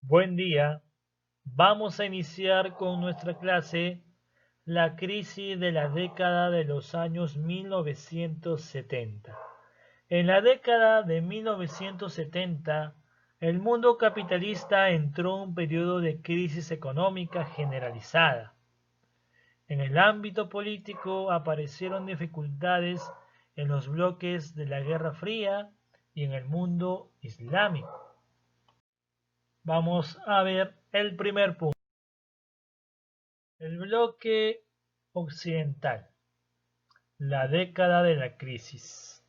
Buen día. Vamos a iniciar con nuestra clase la crisis de la década de los años 1970. En la década de 1970, el mundo capitalista entró en un periodo de crisis económica generalizada. En el ámbito político aparecieron dificultades en los bloques de la Guerra Fría y en el mundo islámico. Vamos a ver el primer punto. El bloque occidental, la década de la crisis.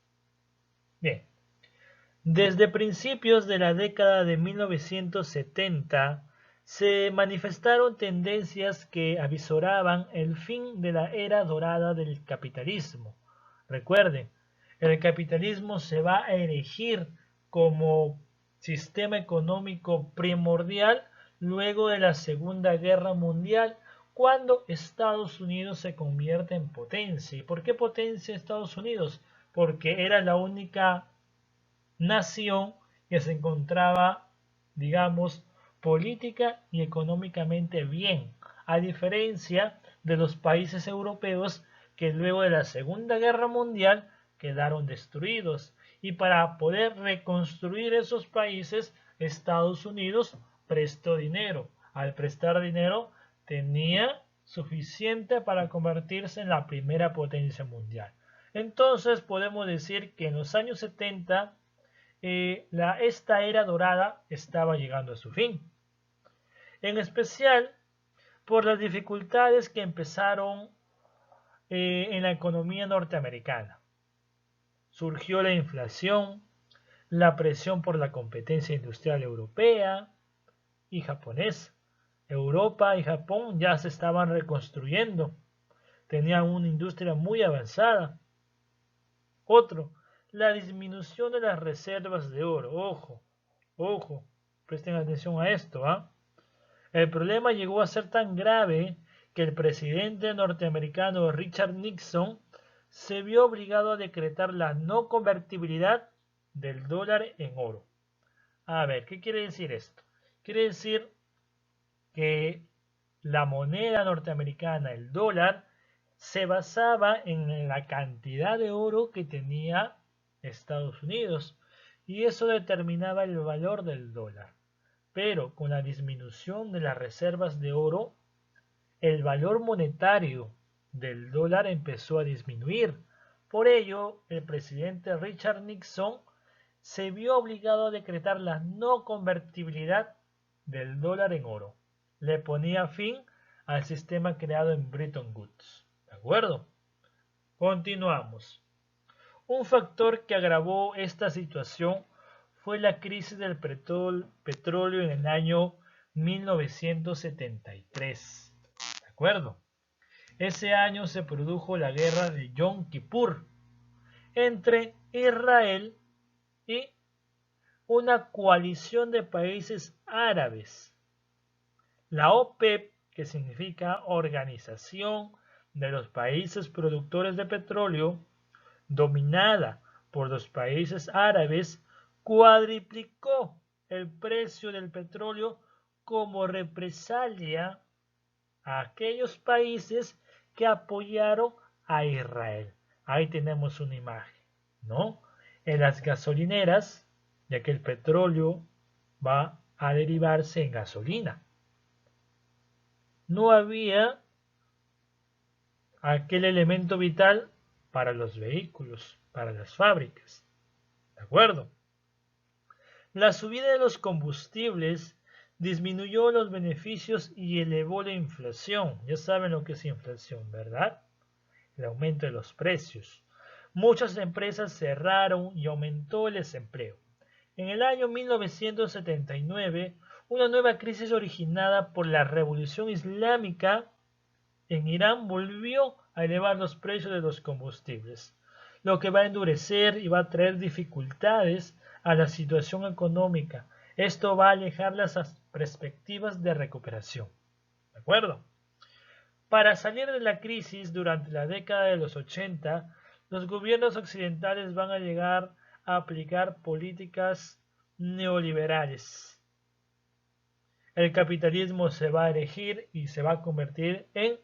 Bien, desde principios de la década de 1970 se manifestaron tendencias que avisoraban el fin de la era dorada del capitalismo. Recuerden, el capitalismo se va a erigir como sistema económico primordial luego de la Segunda Guerra Mundial, cuando Estados Unidos se convierte en potencia. ¿Y por qué potencia Estados Unidos? Porque era la única nación que se encontraba, digamos, política y económicamente bien, a diferencia de los países europeos que luego de la Segunda Guerra Mundial quedaron destruidos. Y para poder reconstruir esos países, Estados Unidos prestó dinero. Al prestar dinero, tenía suficiente para convertirse en la primera potencia mundial. Entonces podemos decir que en los años 70 esta era dorada estaba llegando a su fin. En especial por las dificultades que empezaron en la economía norteamericana. Surgió la inflación, la presión por la competencia industrial europea y japonesa. Europa y Japón ya se estaban reconstruyendo, tenían una industria muy avanzada. Otro, la disminución de las reservas de oro. Ojo, ojo, presten atención a esto, ¿ah? El problema llegó a ser tan grave que el presidente norteamericano Richard Nixon se vio obligado a decretar la no convertibilidad del dólar en oro. A ver, ¿qué quiere decir esto? Quiere decir que la moneda norteamericana, el dólar, se basaba en la cantidad de oro que tenía Estados Unidos y eso determinaba el valor del dólar. Pero con la disminución de las reservas de oro, el valor monetario del dólar empezó a disminuir. Por ello, el presidente Richard Nixon se vio obligado a decretar la no convertibilidad del dólar en oro. Le ponía fin al sistema creado en Bretton Woods. ¿De acuerdo? Continuamos. Un factor que agravó esta situación fue la crisis del petróleo en el año 1973. ¿De acuerdo? Ese año se produjo la guerra de Yom Kippur entre Israel y una coalición de países árabes. La OPEP, que significa Organización de los Países Productores de Petróleo, dominada por los países árabes, cuadriplicó el precio del petróleo como represalia a aquellos países que apoyaron a Israel. Ahí tenemos una imagen, ¿no? En las gasolineras, ya que el petróleo va a derivarse en gasolina. No había aquel elemento vital para los vehículos, para las fábricas. ¿De acuerdo? La subida de los combustibles disminuyó los beneficios y elevó la inflación. Ya saben lo que es inflación, ¿verdad? El aumento de los precios. Muchas empresas cerraron y aumentó el desempleo. En el año 1979, una nueva crisis originada por la revolución islámica en Irán volvió a elevar los precios de los combustibles, lo que va a endurecer y va a traer dificultades a la situación económica. Esto va a alejar las perspectivas de recuperación. ¿De acuerdo? Para salir de la crisis durante la década de los 80, los gobiernos occidentales van a llegar a aplicar políticas neoliberales. el capitalismo se va a erigir y se va a convertir en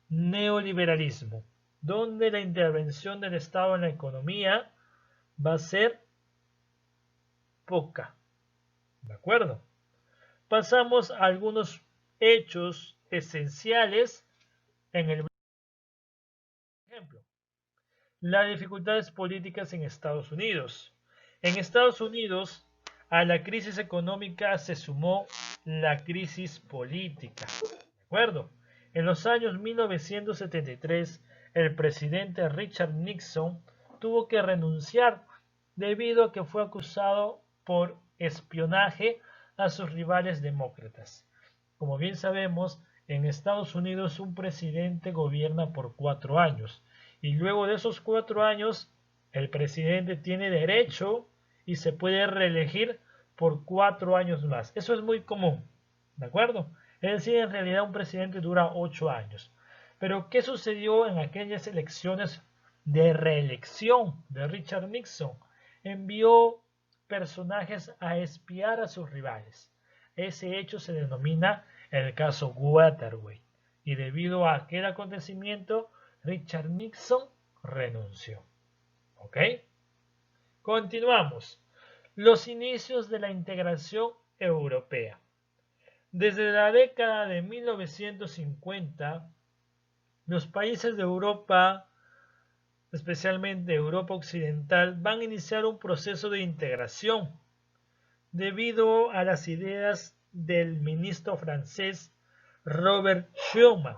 neoliberalismo, donde la intervención del Estado en la economía va a ser poca. ¿De acuerdo? Pasamos a algunos hechos esenciales en el ejemplo. Las dificultades políticas en Estados Unidos. En Estados Unidos, a la crisis económica se sumó la crisis política. ¿De acuerdo? En los años 1973, el presidente Richard Nixon tuvo que renunciar debido a que fue acusado por espionaje a sus rivales demócratas. Como bien sabemos, en Estados Unidos un presidente gobierna por 4 años y luego de esos 4 años el presidente tiene derecho y se puede reelegir por 4 años más. Eso es muy común, ¿de acuerdo? Es decir, en realidad un presidente dura 8 años. Pero ¿qué sucedió en aquellas elecciones de reelección de Richard Nixon? Envió personajes a espiar a sus rivales. Ese hecho se denomina el caso Watergate. Y debido a aquel acontecimiento, Richard Nixon renunció. ¿Ok? Continuamos. Los inicios de la integración europea. Desde la década de 1950, los países de Europa, especialmente Europa Occidental, van a iniciar un proceso de integración debido a las ideas del ministro francés Robert Schuman.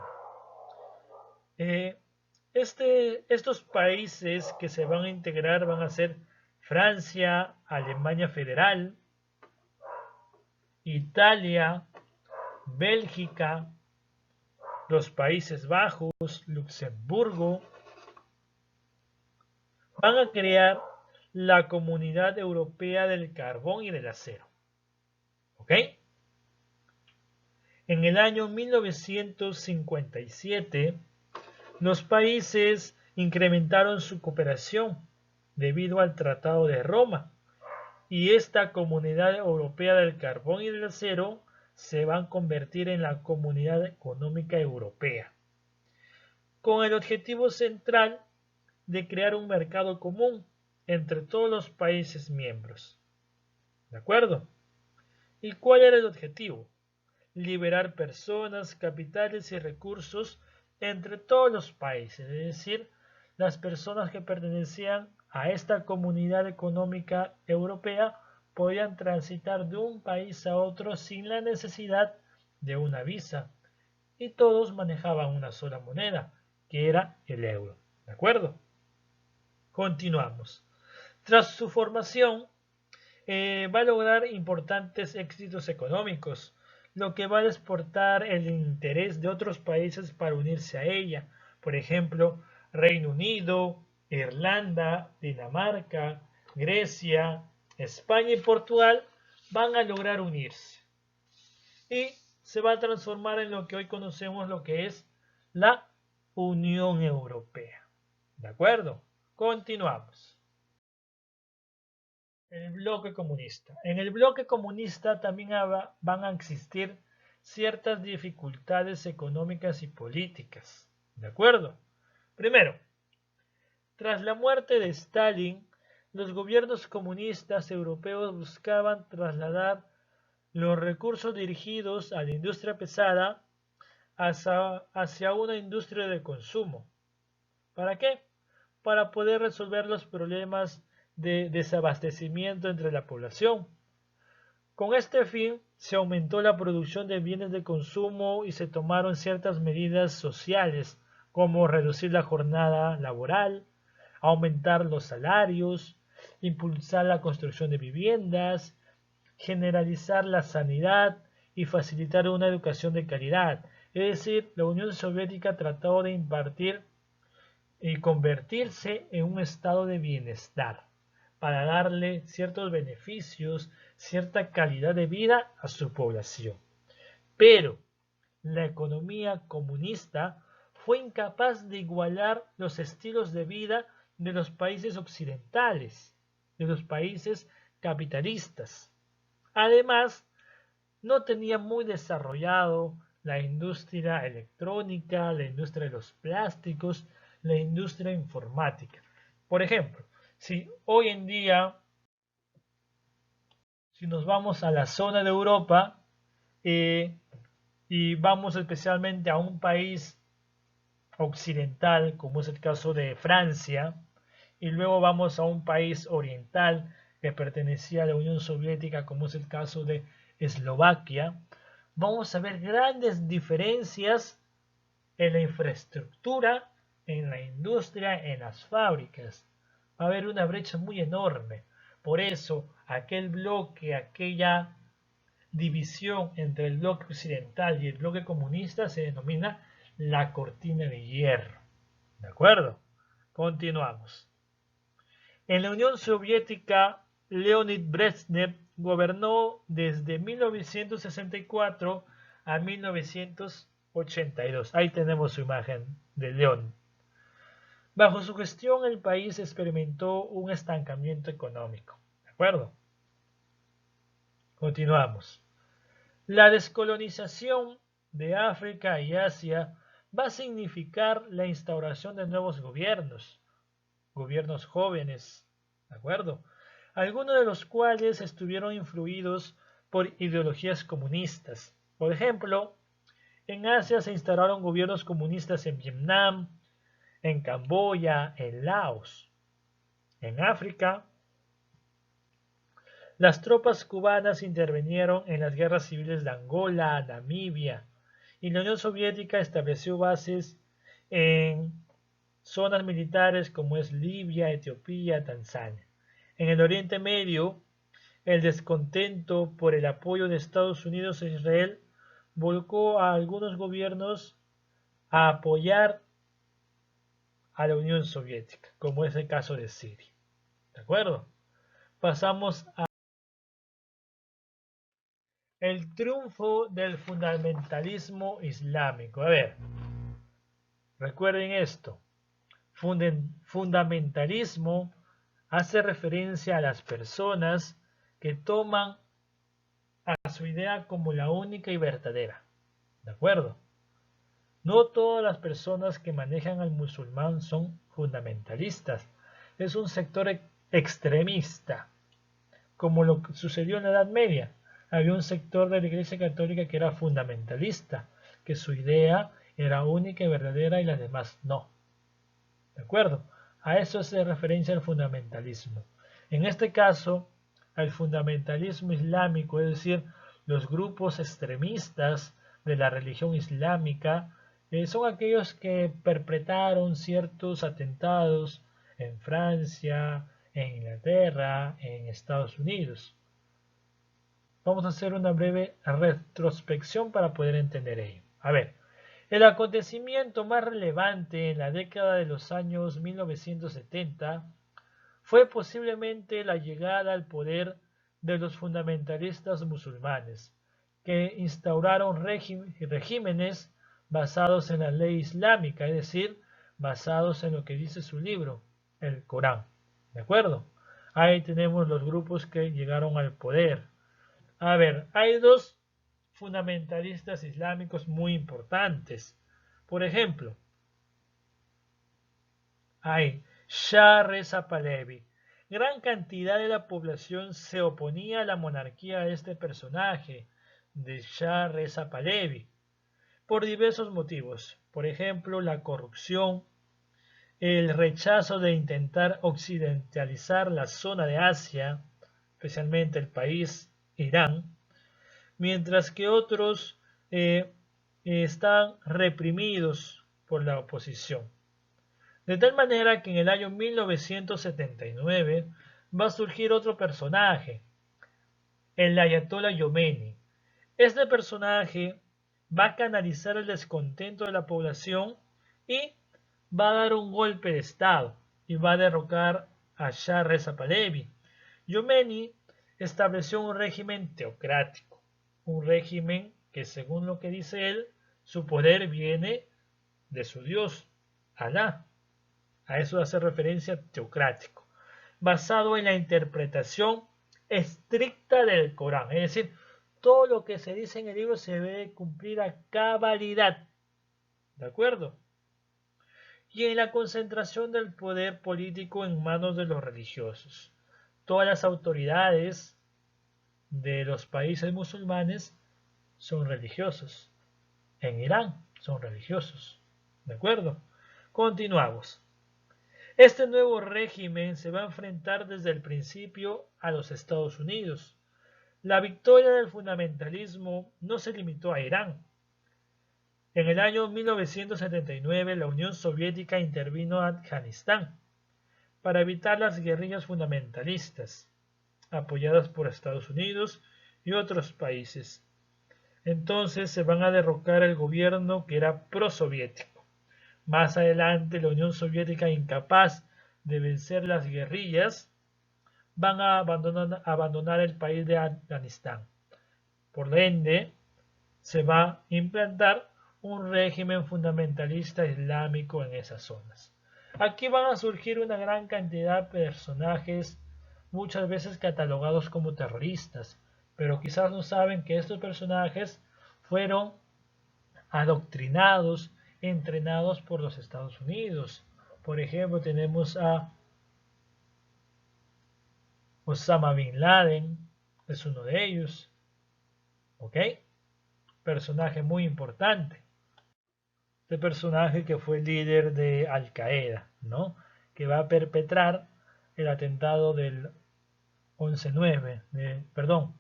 Estos países que se van a integrar van a ser Francia, Alemania Federal, Italia, Bélgica, los Países Bajos, Luxemburgo. Van a crear la Comunidad Europea del Carbón y del Acero. ¿Ok? En el año 1957, los países incrementaron su cooperación debido al Tratado de Roma y esta Comunidad Europea del Carbón y del Acero se va a convertir en la Comunidad Económica Europea, con el objetivo central de crear un mercado común entre todos los países miembros. ¿De acuerdo? ¿Y cuál era el objetivo? Liberar personas, capitales y recursos entre todos los países, es decir, las personas que pertenecían a esta comunidad económica europea podían transitar de un país a otro sin la necesidad de una visa y todos manejaban una sola moneda, que era el euro. ¿De acuerdo? Continuamos. Tras su formación, va a lograr importantes éxitos económicos, lo que va a despertar el interés de otros países para unirse a ella. Por ejemplo, Reino Unido, Irlanda, Dinamarca, Grecia, España y Portugal van a lograr unirse. Y se va a transformar en lo que hoy conocemos lo que es la Unión Europea. ¿De acuerdo? Continuamos. El bloque comunista. En el bloque comunista también van a existir ciertas dificultades económicas y políticas. ¿De acuerdo? Primero, tras la muerte de Stalin, los gobiernos comunistas europeos buscaban trasladar los recursos dirigidos a la industria pesada hacia una industria de consumo. ¿Para qué? Para poder resolver los problemas de desabastecimiento entre la población. Con este fin, se aumentó la producción de bienes de consumo y se tomaron ciertas medidas sociales, como reducir la jornada laboral, aumentar los salarios, impulsar la construcción de viviendas, generalizar la sanidad y facilitar una educación de calidad. Es decir, la Unión Soviética trató de impartir y convertirse en un estado de bienestar para darle ciertos beneficios, cierta calidad de vida a su población. Pero la economía comunista fue incapaz de igualar los estilos de vida de los países occidentales, de los países capitalistas. Además, no tenía muy desarrollado la industria electrónica, la industria de los plásticos, la industria informática. Por ejemplo, si hoy en día, si nos vamos a la zona de Europa y vamos especialmente a un país occidental, como es el caso de Francia, y luego vamos a un país oriental que pertenecía a la Unión Soviética, como es el caso de Eslovaquia, vamos a ver grandes diferencias en la infraestructura, en la industria, en las fábricas. Va a haber una brecha muy enorme. Por eso, aquel bloque, aquella división entre el bloque occidental y el bloque comunista se denomina la cortina de hierro. ¿De acuerdo? Continuamos. En la Unión Soviética, Leonid Brezhnev gobernó desde 1964 a 1982. Ahí tenemos su imagen de León. Bajo su gestión, el país experimentó un estancamiento económico. ¿De acuerdo? Continuamos. La descolonización de África y Asia va a significar la instauración de nuevos gobiernos jóvenes, ¿de acuerdo? Algunos de los cuales estuvieron influidos por ideologías comunistas. Por ejemplo, en Asia se instauraron gobiernos comunistas en Vietnam, en Camboya, en Laos. En África, las tropas cubanas intervinieron en las guerras civiles de Angola, Namibia, y la Unión Soviética estableció bases en zonas militares como es Libia, Etiopía, Tanzania. En el Oriente Medio, el descontento por el apoyo de Estados Unidos a Israel volcó a algunos gobiernos a apoyar a la Unión Soviética, como es el caso de Siria. ¿De acuerdo? Pasamos a el triunfo del fundamentalismo islámico. A ver, recuerden esto. Fundamentalismo hace referencia a las personas que toman a su idea como la única y verdadera. ¿De acuerdo? No todas las personas que manejan al musulmán son fundamentalistas. Es un sector extremista, como lo que sucedió en la Edad Media. Había un sector de la Iglesia Católica que era fundamentalista, que su idea era única y verdadera y las demás no. ¿De acuerdo? A eso hace referencia el fundamentalismo. En este caso, al fundamentalismo islámico, es decir, los grupos extremistas de la religión islámica, son aquellos que perpetraron ciertos atentados en Francia, en Inglaterra, en Estados Unidos. Vamos a hacer una breve retrospección para poder entender ello. A ver, el acontecimiento más relevante en la década de los años 1970 fue posiblemente la llegada al poder de los fundamentalistas musulmanes, que instauraron regímenes basados en la ley islámica, es decir, basados en lo que dice su libro, el Corán. ¿De acuerdo? Ahí tenemos los grupos que llegaron al poder. A ver, hay dos fundamentalistas islámicos muy importantes. Por ejemplo, hay Shah Reza Pahlavi. Gran cantidad de la población se oponía a la monarquía de este personaje, de Shah Reza Pahlavi, por diversos motivos. Por ejemplo, la corrupción, el rechazo de intentar occidentalizar la zona de Asia, especialmente el país Irán, mientras que otros están reprimidos por la oposición. De tal manera que en el año 1979 va a surgir otro personaje, el Ayatollah Khomeini. Este personaje va a canalizar el descontento de la población y va a dar un golpe de estado y va a derrocar a Shah Reza Pahlavi. Khomeini estableció un régimen teocrático, un régimen que, según lo que dice él, su poder viene de su Dios, Alá. A eso hace referencia teocrático, basado en la interpretación estricta del Corán. Es decir, todo lo que se dice en el libro se debe cumplir a cabalidad. ¿De acuerdo? Y en la concentración del poder político en manos de los religiosos. Todas las autoridades de los países musulmanes son religiosos. En Irán son religiosos. ¿De acuerdo? Continuamos. Este nuevo régimen se va a enfrentar desde el principio a los Estados Unidos. La victoria del fundamentalismo no se limitó a Irán. En el año 1979, la Unión Soviética intervino en Afganistán para evitar las guerrillas fundamentalistas, apoyadas por Estados Unidos y otros países. Entonces se van a derrocar el gobierno que era prosoviético. Más adelante, la Unión Soviética, incapaz de vencer las guerrillas, van a abandonar el país de Afganistán. Por ende, se va a implantar un régimen fundamentalista islámico en esas zonas. Aquí van a surgir una gran cantidad de personajes, muchas veces catalogados como terroristas, pero quizás no saben que estos personajes fueron adoctrinados, entrenados por los Estados Unidos. Por ejemplo, tenemos a Osama Bin Laden, es uno de ellos, ¿ok? Personaje muy importante. Este personaje que fue líder de Al Qaeda, ¿no? Que va a perpetrar el atentado del 11-9, perdón,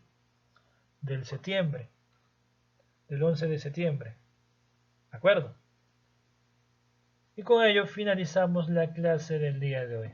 del septiembre, del 11 de septiembre, ¿de acuerdo? Y con ello finalizamos la clase del día de hoy.